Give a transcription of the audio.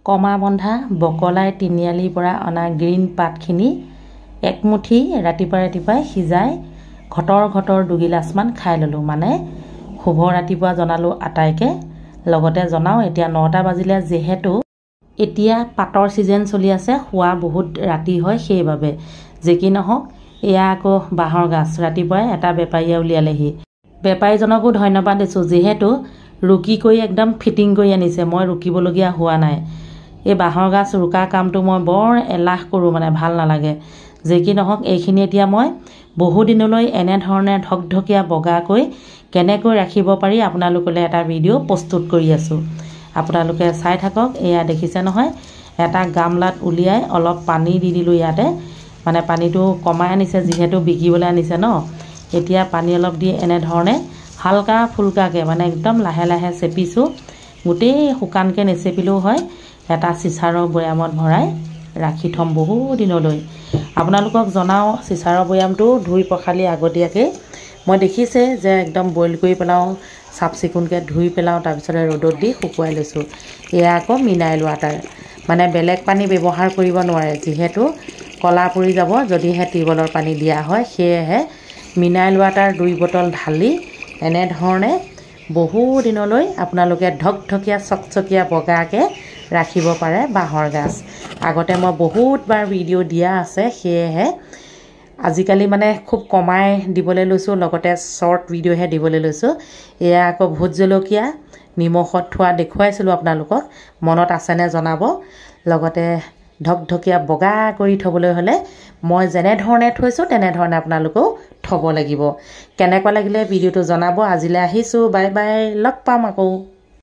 কমা বন্ধা বকলাই তিনিআলিৰ পৰা অনা গ্ৰীণ পাতখিনি একমুঠি ৰাতিপুৱাই সিজাই ঘটৰ দুগিলাচমান খাই ললোঁ। মানে শুভ ৰাতিপুৱা জনালোঁ আটাইকে। লগতে জনাওঁ এতিয়া 9টা বাজিলে, যিহেতু এতিয়া পাতৰ ছিজন চলি আছে, শোৱা বহুত ৰাতি হয়, সেইবাবে যে কি নহওক এয়া আকৌ বাঁহৰ গাছ ৰাতিপুৱাই এটা বেপাৰীয়ে উলিয়ালেহি। বেপাৰীজনকো ধন্যবাদ দিছোঁ, যিহেতু ৰুকি কৰি একদম ফিটিং কৰি আনিছে, মই ৰুকিবলগীয়া হোৱা নাই। এই বাঁহৰ গাছ ৰুকা কামটো মই বৰ এলাহ কৰোঁ, মানে ভাল নালাগে। যে কি নহওক এইখিনি এতিয়া মই বহুদিনলৈ এনেধৰণে ঢকঢকীয়া বগাকৈ কেনেকৈ ৰাখিব পাৰি আপোনালোকলৈ এটা ভিডিঅ' প্ৰস্তুত কৰি আছোঁ। আপোনালোকে চাই থাকক। এয়া দেখিছে নহয়, এটা গামলাত উলিয়াই অলপ পানী দি দিলোঁ ইয়াতে, মানে পানীটো কমাই আনিছে যিহেতু বিকিবলৈ আনিছে ন। এতিয়া পানী অলপ দি এনেধৰণে হালকা ফুলকাকৈ মানে একদম লাহে লাহে চেপিছোঁ। গোটেই শুকানকৈ নেচেপিলেও হয়। এটা চিচাৰৰ বৈয়ামত ভৰাই ৰাখি থ'ম বহু দিনলৈ। আপোনালোকক জনাওঁ, চিচাৰৰ বৈয়ামটো ধুই পখালি আগতীয়াকৈ মই দেখিছে যে একদম বইল কৰি পেলাওঁ, চাফ চিকুণকৈ ধুই পেলাওঁ, তাৰপিছতে ৰ'দত দি শুকুৱাই লৈছোঁ। এয়া আকৌ মিনাৰেল ৱাটাৰ, মানে বেলেগ পানী ব্যৱহাৰ কৰিব নোৱাৰে, যিহেতু ক'লা পৰি যাব যদিহে টিউবৱেলৰ পানী দিয়া হয়। সেয়েহে মিনাৰেল ৱাটাৰ 2 বটল ঢালি এনেধৰণে বহু দিনলৈ আপোনালোকে ঢকঢকীয়া চকচকীয়া বগাকৈ ৰাখিব পাৰে বাঁহৰ গাজ। আগতে মই বহুতবাৰ ভিডিঅ' দিয়া আছে, সেয়েহে আজিকালি মানে খুব কমাই দিবলৈ লৈছোঁ, লগতে শ্বৰ্ট ভিডিঅ'হে দিবলৈ লৈছোঁ। এয়া আকৌ ভোট জলকীয়া নিমখত থোৱা দেখুৱাইছিলোঁ আপোনালোকক, মনত আছেনে জনাব। লগতে ঢকঢকীয়া বগা কৰি থ'বলৈ হ'লে মই যেনেধৰণে থৈছোঁ তেনেধৰণে আপোনালোকেও থ'ব লাগিব। কেনেকুৱা লাগিলে ভিডিঅ'টো জনাব। আজিলৈ আহিছোঁ, বাই বাই, লগ পাম আকৌ।